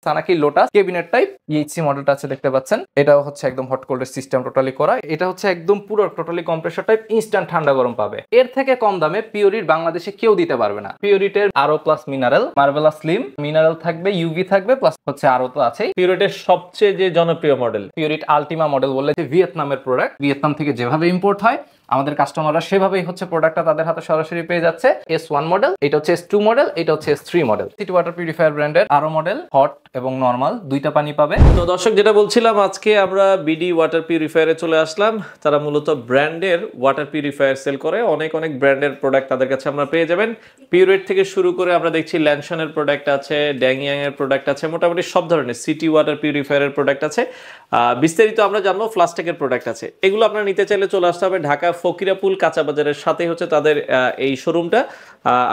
সানাকি lotus cabinet type ইএইচসি মডেলটা আছে দেখতে পাচ্ছেন। এটাও হচ্ছে একদম হট কোল্ডের সিস্টেম টোটালি করা। এটা হচ্ছে একদম পুরো টোটালি কম্প্রেসর টাইপ, ইনস্ট্যান্ট ঠান্ডা গরম পাবে। এর থেকে কম দামে পিওরিট বাংলাদেশে কেউ দিতে পারবে না। পিওরিটের আরো প্লাস মিনারেল, মার্বেলা স্লিম মিনারেল থাকবে, ইউভি থাকবে, প্লাস হচ্ছে আরো তো আছেই। পিওরিটের সবচেয়ে যে জনপ্রিয় মডেল পিওরিট আলটিমা মডেল বললে যে ভিয়েতনামের প্রোডাক্ট, ভিয়েতনাম থেকে যেভাবে ইম্পোর্ট হয় আমাদের কাস্টমাররা সেভাবেই হচ্ছে প্রোডাক্টটা তাদের হাতে সরাসরি পেয়ে যাচ্ছে। S1 মডেল, এটা হচ্ছে S2 মডেল, এটা হচ্ছে S3 model. City water purifier ব্র্যান্ডের আরো মডেল, হট এবং নরমাল দুইটা পানি পাবে। তো দর্শক যেটা বলছিলাম, আজকে আমরা বিডি ওয়াটার পিউরিফায়ারে চলে আসলাম। তারা মূলত ব্র্যান্ডের ওয়াটার পিউরিফায়ার সেল করে। অনেক ব্র্যান্ডের প্রোডাক্ট তাদের কাছে আমরা পেয়ে যাবেন। পিউরিট থেকে শুরু করে আমরা দেখছি ল্যানশনের প্রোডাক্ট আছে, ড্যাংয়াং এর প্রোডাক্ট আছে, মোটামুটি সব ধরনের সিটি ওয়াটার পিউরিফায়ারের প্রোডাক্ট আছে। বিস্তারিত আমরা জানবো। ফ্লাস্টেকের প্রোডাক্ট আছে, এগুলো আপনারা নিতে চাইলে চলে আসতে হবে ঢাকা ফকিরাপুল কাঁচা বাজারের সাথে হচ্ছে তাদের এই শোরুমটা।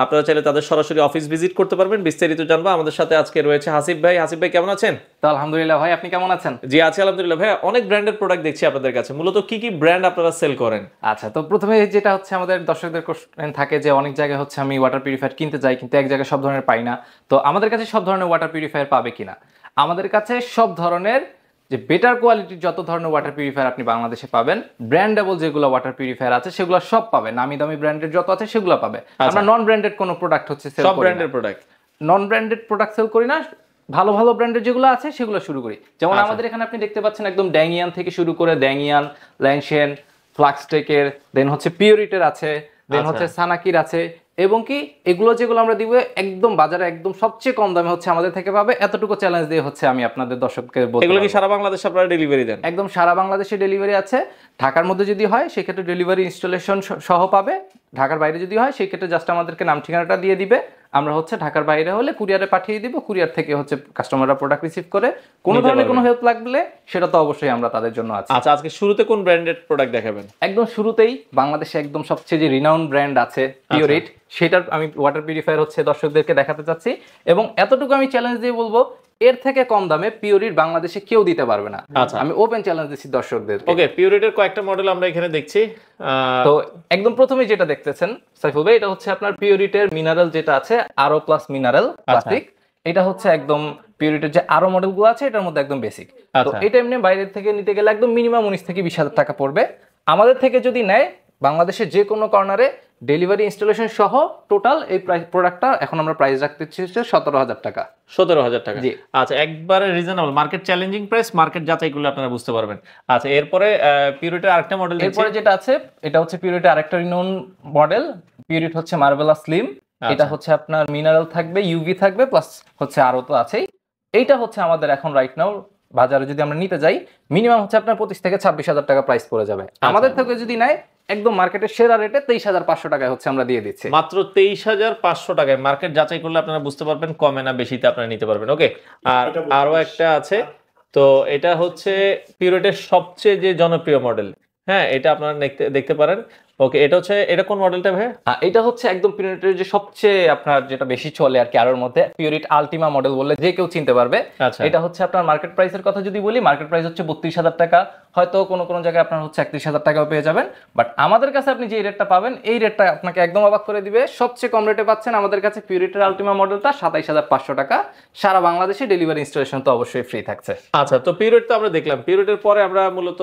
আপনারা চাইলে তাদের সরাসরি অফিস ভিজিট করতে পারবেন। বিস্তারিত জানবো। আমাদের সাথে আজকে রয়েছে হাসিব ভাই। হাসিব ভাই কেমন আছেন? তো আলহামদুলিল্লাহ ভাই, আপনি কেমন আছেন? জি আছি আলহামদুলিল্লাহ। ভাই অনেক ব্র্যান্ডের প্রোডাক্ট দেখছি আপনাদের কাছে, মূলত কি কি ব্র্যান্ড আপনারা সেল করেন? আচ্ছা, তো প্রথমে যেটা হচ্ছে আমাদের দর্শকদের কোশ্চেন থাকে যে অনেক জায়গায় হচ্ছে আমি ওয়াটার পিউরিফায়ার কিনতে যাই কিন্তু এক জায়গায় সব ধরনের পাই না, তো আমাদের কাছে সব ধরনের ওয়াটার পিউরিফায়ার পাবে কিনা? আমাদের কাছে সব ধরনের যে বেটার কোয়ালিটির যত ধরনের ওয়াটার পিউরিফায়ার আপনি বাংলাদেশে পাবেন, ব্র্যান্ডেবল যেগুলো ওয়াটার পিউরিফায়ার আছে সেগুলো সব পাবে। নামি দামি ব্র্যান্ডের যত আছে সেগুলো পাবে। আমরা নন ব্র্যান্ডেড কোনো প্রোডাক্ট হচ্ছে সেল করি না। সব ব্র্যান্ডের product, non branded product sale করি না। ভালো ভালো ব্র্যান্ডের যেগুলো আছে সেগুলো শুরু করি। যেমন আমাদের এখানে আপনি দেখতে পাচ্ছেন একদম ড্যাংয়ান থেকে শুরু করে ড্যাংয়ান, ল্যানশেন, ফ্লাক্সটেকের, দেন হচ্ছে পিওরিটের আছে, দেন হচ্ছে সানাকির আছে, এবং কি এগুলো যেগুলো আমরা দিব একদম বাজারে একদম সবচেয়ে কম দামে হচ্ছে আমাদের থেকে পাবে। এতটুকু চ্যালেঞ্জ দিয়ে হচ্ছে আমি আপনাদের দর্শককে বলতে পারি। এগুলো কি সারা বাংলাদেশে আপনারা ডেলিভারি দেন? একদম সারা বাংলাদেশে ডেলিভারি আছে। ঢাকার মধ্যে যদি হয় সেক্ষেত্রে ডেলিভারি ইনস্টলেশন সহ পাবে। ঢাকার বাইরে যদি হয় সেক্ষেত্রে জাস্ট আমাদেরকে নাম ঠিকানাটা দিয়ে দিবে, আমরা হচ্ছে ঢাকার বাইরে হলে কুরিয়ারে পাঠিয়ে দিব। কুরিয়ার থেকে হচ্ছে কাস্টমাররা প্রোডাক্ট রিসিভ করে। কোনো ধরনের কোনো হেল্প লাগলে সেটা তো অবশ্যই আমরা তাদের জন্য আছি। আচ্ছা, আজকে শুরুতে কোন ব্র্যান্ডেড প্রোডাক্ট দেখাবেন? একদম শুরুতেই বাংলাদেশে একদম সবচেয়ে যে রিনাউন্ড ব্র্যান্ড আছে পিওরিট, সেটার আমি ওয়াটার পিউরিফায়ার হচ্ছে দর্শকদেরকে দেখাতে চাচ্ছি। এবং এতটুকু আমি চ্যালেঞ্জ দিয়ে বলবো, এর থেকে কম দামে পিওরিট বাংলাদেশে কেউ দিতে পারবে না। আমি ওপেন চ্যালেঞ্জ দিচ্ছি দর্শকদের। ওকে, পিওরিটের কয়েকটা মডেল আমরা এখানে দেখছি। তো একদম প্রথমে যেটা দেখতেছেন সাইফুল ভাই, এটা হচ্ছে আপনার পিওরিটের মিনারেল যেটা আছে, আরো প্লাস মিনারেল প্লাস্টিক। এটা হচ্ছে একদম পিওরিটের যে আরো মডেলগুলো আছে এটার মধ্যে একদম বেসিক। তো এটা এমনি বাইরের থেকে নিতে গেলে একদম মিনিমাম 19 থেকে 20,000 টাকা পড়বে। আমাদের থেকে যদি নেয় বাংলাদেশের যে কোনো কর্নারে ডেলিভারি ইনস্টলেশন সহ টোটাল এই প্রোডাক্টটা এখন আমরা প্রাইস রাখতেছি 17,000 টাকা। 17,000 টাকা। আচ্ছা, একবারে reasonable, market challenging price, market যাচাই করলে আপনারা বুঝতে পারবেন। আচ্ছা, এরপরে পিউরিটের আরেকটা মডেল দেখছি। এরপরে যেটা আছে এটা হচ্ছে পিউরিটের আরেকটা রিনোন মডেল। পিউরিট হচ্ছে মার্বেলা স্লিম। এটা হচ্ছে আপনার মিনারেল থাকবে, ইউভি থাকবে, প্লাস হচ্ছে আরো তো আছেই। এইটা হচ্ছে আমাদের এখন রাইট নাও বাজারে যদি আমরা নিতে যাই মিনিমাম হচ্ছে আপনার 25 থেকে 26,000 টাকা প্রাইস পড়ে যাবে। আমাদের থেকে যদি নেয় একদম মার্কেটের সেরা রেটে 23,500 টাকায় হচ্ছে আমরা দিয়ে দিচ্ছি। মাত্র 23,500 টাকায়। মার্কেট যাচাই করলে আপনারা বুঝতে পারবেন কমে না বেশিতে আপনারা নিতে পারবেন। ওকে, আর আরো একটা আছে, তো এটা হচ্ছে পিউরিটের সবচেয়ে যে জনপ্রিয় মডেল। হ্যাঁ, এটা আপনারা দেখতে পারেন। ওকে, এটা কোন মডেলটা ভাই? এটা হচ্ছে একদম পিউরিটের যে সবচেয়ে আপনার যেটা বেশি চলে আর কি আরোর মধ্যে, পিউরিট আলটিমা মডেল বললে যে কেউ চিনতে পারবে। এটা হচ্ছে আপনার মার্কেট প্রাইসের কথা যদি বলি, মার্কেট প্রাইস হচ্ছে 32,000 টাকা। হয়তো কোনো জায়গায় আপনার হচ্ছে 31,000 টাকাও পেয়ে যাবেন, বাট আমাদের কাছে আপনি যে রেটটা পাবেন এই রেটটা আপনাকে একদম অবাক করে দিবে। সবচেয়ে কম রেটে পাচ্ছেন আমাদের কাছে পিউরিটের আলটিমা মডেলটা 27,500 টাকা। সারা বাংলাদেশে ডেলিভারি ইনস্টলেশন তো অবশ্যই ফ্রি থাকছে। আচ্ছা, তো পিউরিট তো আমরা দেখলাম। পিউরিটের পরে আমরা মূলত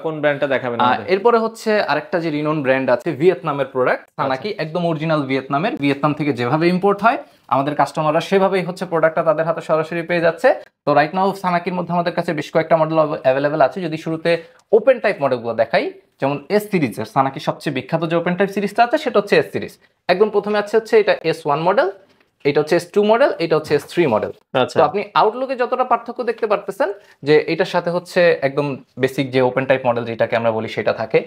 কোন ব্র্যান্ডটা দেখাবেন? এরপরে হচ্ছে আরেকটা যে রিনোন ব্র্যান্ড আছে ভিয়েতনামের প্রোডাক্ট, সানাকি, একদম অরিজিনাল ভিয়েতনামের। ভিয়েতনাম থেকে যেভাবে ইম্পোর্ট হয় আমাদের কাস্টমাররা সেভাবেই হচ্ছে প্রোডাক্টটা তাদের হাতে সরাসরি পেয়ে যাচ্ছে। তো রাইট নাও সানাকির মধ্যে আমাদের কাছে বেশ কয়েকটা মডেল অ্যাভেলেবেল আছে। যদি শুরুতে ওপেন টাইপ মডেলগুলো দেখাই, যেমন এস সিরিজের সানাকি সবচেয়ে বিখ্যাত যে ওপেন টাইপ সিরিজটা আছে সেটা হচ্ছে এস সিরিজ। একদম প্রথমে হচ্ছে এটা S1 মডেল, এটা হচ্ছে S2 মডেল, এটা হচ্ছে S3 মডেল। তো আপনি আউটলুকে যতটা পার্থক্য দেখতে পারতেছেন যে এটার সাথে হচ্ছে একদম বেসিক যে ওপেন টাইপ মডেল যেটাকে আমরা বলি সেটা থাকে।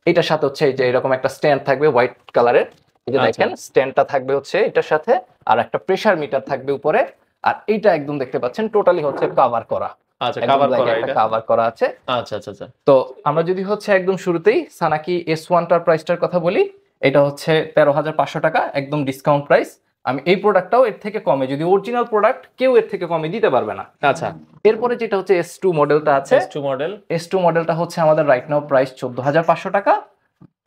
এটার সাথে হচ্ছে যে এরকম একটা স্ট্যান্ড থাকবে হোয়াইট কালারের, এই যে দেখেন স্ট্যান্ডটা থাকবে হচ্ছে এটার সাথে, আর একটা প্রেসার মিটার থাকবে উপরে। আর এইটা একদম দেখতে পাচ্ছেন টোটালি হচ্ছে কভার করা। আচ্ছা, কভার করা আছে। আচ্ছা। তো আমরা যদি হচ্ছে একদম শুরুতেই সানাকি S1 টার প্রাইসটার কথা বলি, এটা হচ্ছে 13,500 টাকা একদম ডিসকাউন্ট প্রাইস। আমি এই প্রোডাক্টটাও এর থেকে কমে, যদি অরিজিনাল প্রোডাক্ট কেউ এর থেকে কমে দিতে পারবে না। আচ্ছা, এরপরে যেটা হচ্ছে S2 মডেলটা আছে, S2 মডেলটা হচ্ছে আমাদের রাইট নাও প্রাইস 14,500 টাকা।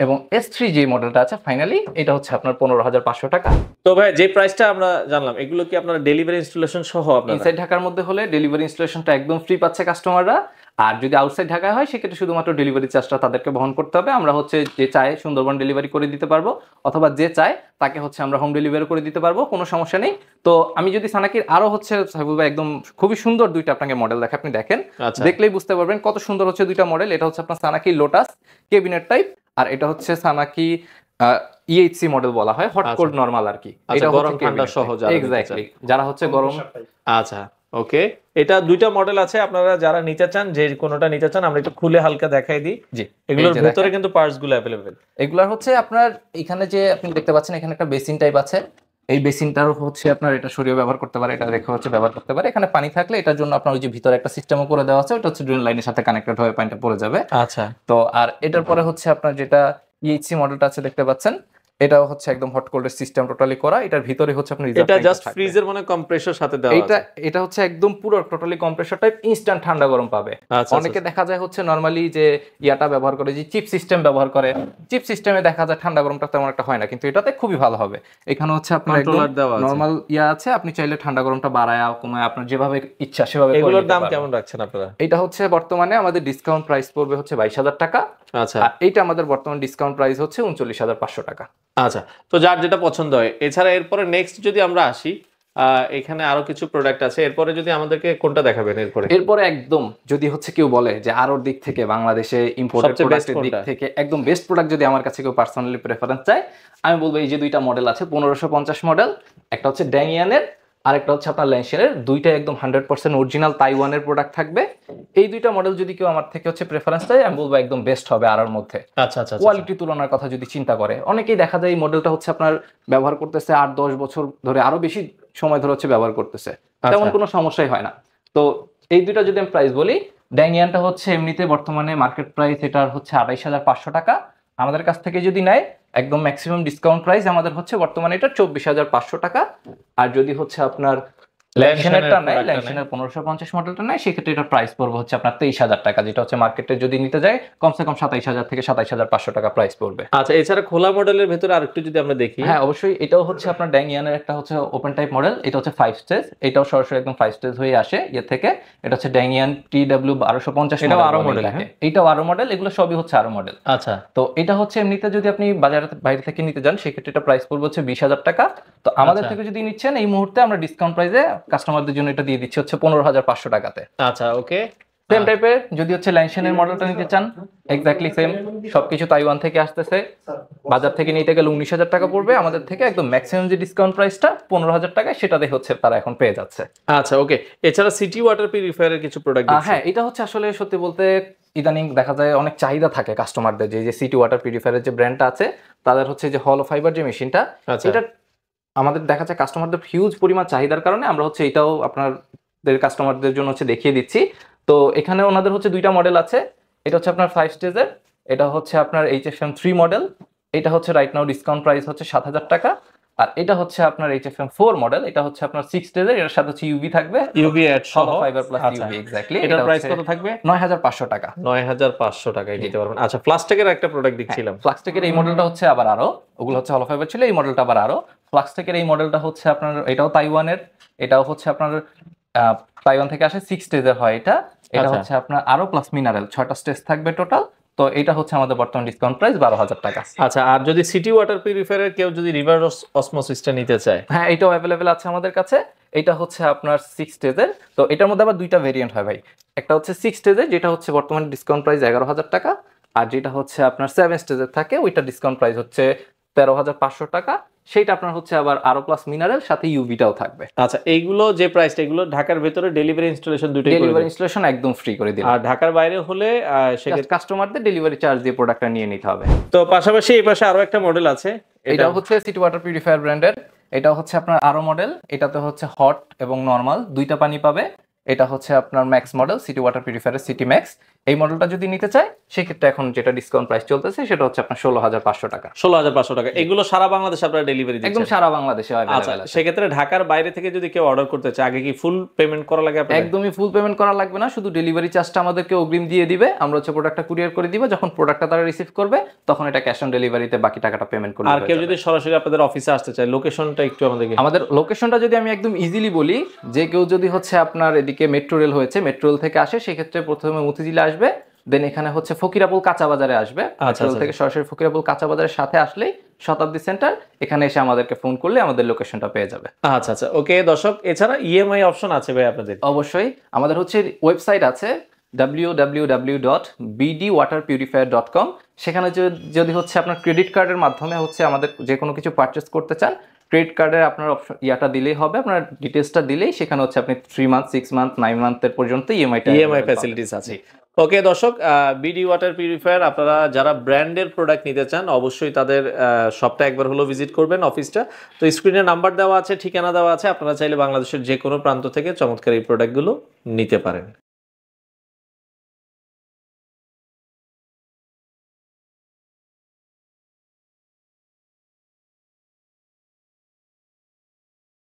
এবং S3 যে মডেলটা আছে ফাইনালি এটা হচ্ছে আপনার 15,500 টাকা। তো ভাই যে প্রাইসটা আমরা জানলাম এগুলো কি আপনারা ডেলিভারি ইনস্টলেশন সহ আপনারা? ইনসাইড ঢাকার মধ্যে হলে ডেলিভারি ইনস্টলেশনটা একদম ফ্রি পাচ্ছে কাস্টমাররা, আর যদি আউটসাইড ঢাকায় হয় সেক্ষেত্রে শুধুমাত্র ডেলিভারি চার্জটা তাদেরকে বহন করতে হবে। আমরা হচ্ছে যে চায় সুন্দরবন ডেলিভারি করে দিতে পারবো, অথবা যে চায় তাকে হচ্ছে আমরা হোম ডেলিভারি করে দিতে পারবো, কোনো সমস্যা নেই। তো আমি যদি সানাকির আরো হচ্ছে সাইফুল ভাই একদম খুবই সুন্দর দুইটা আপনাকে মডেল দেখে, আপনি দেখেন আচ্ছা। দেখলেই বুঝতে পারবেন কত সুন্দর হচ্ছে দুইটা মডেল। এটা হচ্ছে আপনার সানাকি লোটাস কেবিনেট টাইপ, আর এটা হচ্ছে সানাকি EHC মডেল বলা হয়, হট কোল্ড নরমাল আর কি। এটা গরম ঠান্ডা সহ যারা এক্স্যাক্টলি যারা হচ্ছে গরম। আচ্ছা ওকে, এটা দুইটা মডেল আছে, আপনারা যারা নিতে চান যে কোনোটা নিতে চান আমরা একটু খুলে হালকা দেখাই দিই। জি, এগুলোর ভিতরে কিন্তু পার্টস গুলো अवेलेबल। এগুলার হচ্ছে আপনার এখানে যে আপনি দেখতে পাচ্ছেন এখানে একটা বেসিন টাইপ আছে, এই বেসিনটার হচ্ছে আপনার এটা সরিয়ে ব্যবহার করতে পারে, এটা রেখে হচ্ছে ব্যবহার করতে পারে। এখানে পানি থাকলে এটার জন্য আপনার ওই যে ভিতরে একটা সিস্টেমও করে দেওয়া আছে, ওটা হচ্ছে ড্রেন লাইনের সাথে কানেক্টেড হয়ে পানিটা পড়ে যাবে। আচ্ছা। তো আর এটার পরে হচ্ছে আপনার যেটা EHC মডেলটা আছে দেখতে পাচ্ছেন, এটাও হচ্ছে একদম হট কোল্ডের সিস্টেম টোটালি করা। এটার ভিতরে হচ্ছে আপনার এটা জাস্ট ফ্রিজের মানে কম্প্রেসর সাথে দেওয়া আছে। এটা হচ্ছে একদম পুরো টোটালি কম্প্রেসর টাইপ, ইনস্ট্যান্ট ঠান্ডা গরম পাবে। অনেকে দেখা যায় হচ্ছে নরমালি যে ইয়াটা ব্যবহার করে, যে চিপ সিস্টেম ব্যবহার করে, চিপ সিস্টেমে দেখা যায় ঠান্ডা গরমটা তেমন একটা হয় না, কিন্তু এটাতে খুবই ভালো হবে। এখানে হচ্ছে আপনার একদম নরমাল ইয়া আছে, আপনি চাইলে ঠান্ডা গরমটা বাড়ায় কমায় আপনার যেভাবে ইচ্ছা সেভাবে। এগুলোর দাম কেমন রাখছেন আপনারা? এটা হচ্ছে বর্তমানে আমাদের ডিসকাউন্ট প্রাইস পড়বে হচ্ছে 22,000 টাকা। আচ্ছা, আর এইটা আমাদের বর্তমান ডিসকাউন্ট প্রাইস হচ্ছে 39,500 টাকা। আচ্ছা, তো যার যেটা পছন্দ হয়। এছাড়া এরপরে নেক্সট যদি আমরা আসি, এখানে আরো কিছু প্রোডাক্ট আছে, এরপরে যদি আমাদেরকে কোনটা দেখাবেন? এরপরে একদম যদি হচ্ছে কেউ বলে যে আরোর দিক থেকে বাংলাদেশে ইম্পোর্টেড প্রোডাক্টের দিক থেকে একদম বেস্ট প্রোডাক্ট যদি আমার কাছে কেউ পার্সোনালি প্রেফারেন্স চায়, আমি বলবো এই যে দুইটা মডেল আছে 1550 মডেল, একটা হচ্ছে ড্যাংয়ানের আর একটা হচ্ছে আপনার ল্যানশেনের, দুইটা একদম 100% অরিজিনাল তাইওয়ানের প্রোডাক্ট থাকবে। এই দুইটা মডেল যদি কেউ আমার থেকে হচ্ছে প্রেফারেন্স চায়, আমি বলবো একদম বেস্ট হবে আরোর মধ্যে। আচ্ছা আচ্ছা, কোয়ালিটি তুলনার কথা যদি চিন্তা করে, অনেকেই দেখা যায় এই মডেলটা হচ্ছে আপনার ব্যবহার করতেছে 8-10 বছর ধরে, আরো বেশি সময় ধরে হচ্ছে ব্যবহার করতেছে, তেমন কোনো সমস্যাই হয় না। তো এই দুইটা যদি আমি প্রাইস বলি, ড্যাংয়ানটা হচ্ছে এমনিতে বর্তমানে মার্কেট প্রাইস এটার হচ্ছে 28,500 টাকা। আমাদের কাছ থেকে যদি নেয় একদম ম্যাক্সিমাম ডিসকাউন্ট প্রাইস আমাদের হচ্ছে বর্তমানে এটা 24,500 টাকা। আর যদি হচ্ছে আপনার ল্যানশেনেরটা নেয়, ল্যানশেনের 1550 মডেলটা নেয়, সেক্ষেত্রে এটা প্রাইস পড়বে হচ্ছে আপনার 23,000 টাকা, যেটা হচ্ছে মার্কেটে যদি নিতে যায় কমসে কম 27,000 থেকে 27,500 টাকা প্রাইস পড়বে। আচ্ছা, এছাড়া খোলা মডেলের ভেতরে আরেকটু যদি আমরা দেখি। হ্যাঁ অবশ্যই, এটাও হচ্ছে আপনার ড্যাংয়ানের একটা হচ্ছে ওপেন টাইপ মডেল, এটা হচ্ছে 5 স্টেজ, এটাও সরাসরি একদম 5 স্টেজ হয়ে আসে এর থেকে। এটা হচ্ছে ড্যাংয়ান TW 1250, এটাও আরো মডেল, এটাও আরো মডেল, এগুলো সবই হচ্ছে আরো মডেল। আচ্ছা, তো এটা হচ্ছে এমনিতে যদি আপনি বাজারের বাইরে থেকে নিতে যান সেক্ষেত্রে এটা প্রাইস পড়বে হচ্ছে 20,000 টাকা। তো আমাদের থেকে যদি নিচ্ছেন এই মুহূর্তে আমরা ডিসকাউন্ট প্রাইসে কাস্টমারদের জন্য এটা দিয়ে দিচ্ছি হচ্ছে 15,500 টাকাতে। আচ্ছা ওকে। সেম টাইপের যদি হচ্ছে ল্যানশেনের মডেলটা নিতে চান, এক্স্যাক্টলি সেম, সবকিছু তাইওয়ান থেকে আসতেছে, বাজার থেকে নিতে গেলে 19,000 টাকা পড়বে, আমাদের থেকে একদম ম্যাক্সিমাম যে ডিসকাউন্ট প্রাইসটা 15,000 টাকায় সেটাতে হচ্ছে তারা এখন পেয়ে যাচ্ছে। আচ্ছা ওকে। এছাড়া সিটি ওয়াটার পিউরিফায়ারের কিছু প্রোডাক্ট। হ্যাঁ, এটা হচ্ছে আসলে সত্যি বলতে ইদানিং দেখা যায় অনেক চাহিদা থাকে কাস্টমারদের, যে সিটি ওয়াটার পিউরিফায়ারের যে ব্র্যান্ডটা আছে তাদের হচ্ছে যে হলো ফাইবার যে মেশিনটা, এটা আমাদের দেখা যায় কাস্টমারদের হিউজ পরিমাণ চাহিদার কারণে আমরা হচ্ছে এটাও আপনাদের কাস্টমারদের জন্য হচ্ছে দেখিয়ে দিচ্ছি। তো এখানে ওনাদের হচ্ছে দুইটা মডেল আছে, এটা হচ্ছে আপনার 5 স্টেজের, এটা হচ্ছে আপনার HFM 3 মডেল, এটা হচ্ছে রাইট নাও ডিসকাউন্ট প্রাইস হচ্ছে 7,000 টাকা। আর এটা হচ্ছে আপনার HFM 4 মডেল, এটা হচ্ছে আপনার 6 স্টেজের, এর সাথে হচ্ছে ইউভি থাকবে, ইউভি অ্যাড সহ ফাইবার প্লাস ইউভি। এক্স্যাক্টলি এটার প্রাইস কত থাকবে? 9,500 টাকা। 9,500 টাকায় নিতে পারবেন। আচ্ছা, প্লাস্টিকের একটা প্রোডাক্ট দেখছিলাম। প্লাস্টিকের এই মডেলটা হচ্ছে আবার আরো, ওগুলো হচ্ছে হলো ফাইবার ছিল, এই মডেলটা আবার আরো প্লাস্টিকের। এই মডেলটা হচ্ছে আপনার এটাও তাইওয়ানের, এটাও হচ্ছে আপনার তাইওয়ান থেকে আসে, 6 স্টেজের হয় এটা। এটা হচ্ছে আপনার আরো প্লাস মিনারেল 6টা স্টেজ থাকবে টোটাল। তো এটা হচ্ছে আমাদের বর্তমান ডিসকাউন্ট প্রাইস 12,000 টাকা। আচ্ছা, আর যদি সিটি ওয়াটার পিউরিফায়ারের কেউ যদি রিভার্স অসমোসিসটা নিতে চায়? হ্যাঁ, এটাও অ্যাভেলেবেল আছে আমাদের কাছে। এটা হচ্ছে আপনার 6 স্টেজের, তো এটার মধ্যে আবার দুইটা ভেরিয়েন্ট হয় ভাই। একটা হচ্ছে 6 স্টেজের, যেটা হচ্ছে বর্তমানে ডিসকাউন্ট প্রাইস 11,000 টাকা, আর যেটা হচ্ছে আপনার 7 স্টেজের থাকে ওইটা ডিসকাউন্ট প্রাইস হচ্ছে 13,500 টাকা। সেটা আপনার হচ্ছে আবার আরো প্লাস মিনারেল সাথে ইউভিটাও থাকবে। আচ্ছা, এইগুলো যে প্রাইসটা, এগুলো ঢাকার ভেতরে ডেলিভারি ইনস্টলেশন দুটোই করে ডেলিভারি ইনস্টলেশন একদম ফ্রি করে দিলাম। আর ঢাকার বাইরে হলে সেক্ষেত্রে কাস্টমারদের ডেলিভারি চার্জ দিয়ে প্রোডাক্টটা নিয়ে নিতে হবে। তো পাশাপাশি এই পাশে আরো একটা মডেল আছে, এটা হচ্ছে সিটি ওয়াটার পিউরিফায়ার ব্র্যান্ডের, এটা হচ্ছে আপনার আরো মডেল। এটাতে হচ্ছে হট এবং নরমাল দুইটা পানি পাবে। এটা হচ্ছে আপনার max model, city water purifier city max. এই মডেলটা যদি নিতে চায় সেক্ষেত্রে এখন যেটা ডিসকাউন্ট প্রাইস চলতেছে সেটা হচ্ছে আপনার 16,500 টাকা। 16,500 টাকা। এগুলো সারা বাংলাদেশে আপনারা ডেলিভারি দিচ্ছেন? একদম সারা বাংলাদেশে আচ্ছা, অ্যাভেলেবল আছে। সেক্ষেত্রে ঢাকার বাইরে থেকে যদি কেউ অর্ডার করতে চায় আগে কি ফুল পেমেন্ট করা লাগে আপনাদের? একদমই ফুল পেমেন্ট করা লাগবে না, শুধু ডেলিভারি চার্জটা আমাদেরকে অগ্রিম দিয়ে দিবে, আমরা হচ্ছে প্রোডাক্টটা কুরিয়ার করে দিব। যখন প্রোডাক্টটা তারা রিসিভ করবে তখন এটা ক্যাশ অন ডেলিভারিতে বাকি টাকাটা পেমেন্ট করবে। আর কেউ যদি সরাসরি আপনাদের অফিসে আসতে চায়, লোকেশনটা একটু আমাদেরকে। আমাদের লোকেশনটা যদি আমি একদম ইজিলি বলি, যে কেউ যদি হচ্ছে আপনার এদিকে মেট্রো রেল হয়েছে, মেট্রো রেল থেকে আসে, সেক্ষেত্রে প্রথমে মতিঝিলে আসবে, দেন এখানে হচ্ছে ফকিরাপুল কাঁচা বাজারে আসবে। মেট্রো রেল থেকে সরাসরি ফকিরাপুল কাঁচা বাজারের সাথে আসলেই শতাব্দী সেন্টার, এখানে এসে আমাদেরকে ফোন করলে আমাদের লোকেশনটা পেয়ে যাবে। আচ্ছা আচ্ছা, ওকে দর্শক, এছাড়া ইএমআই অপশন আছে ভাই আপনাদের? অবশ্যই আমাদের হচ্ছে ওয়েবসাইট আছে www.bdwaterpurifier.com। সেখানে যদি হচ্ছে আপনার ক্রেডিট কার্ডের মাধ্যমে হচ্ছে আমাদের যে কোনো কিছু পারচেস করতে চান, ক্রেডিট কার্ডের আপনার অপশন ইয়াটা দিলেই হবে, আপনার ডিটেলসটা দিলেই সেখানে হচ্ছে আপনি 3 মান্থ 6 মান্থ 9 মান্থের পর্যন্ত ইএমআই ফ্যাসিলিটিস আছে। ওকে দর্শক, বিডি ওয়াটার পিউরিফায়ার আপনারা যারা ব্র্যান্ডের প্রোডাক্ট নিতে চান অবশ্যই তাদের শপটা একবার হলো ভিজিট করবেন, অফিসটা। তো স্ক্রিনে নাম্বার দেওয়া আছে, ঠিকানা দেওয়া আছে, আপনারা চাইলে বাংলাদেশের যে কোনো প্রান্ত থেকে চমৎকার এই প্রোডাক্টগুলো নিতে পারেন।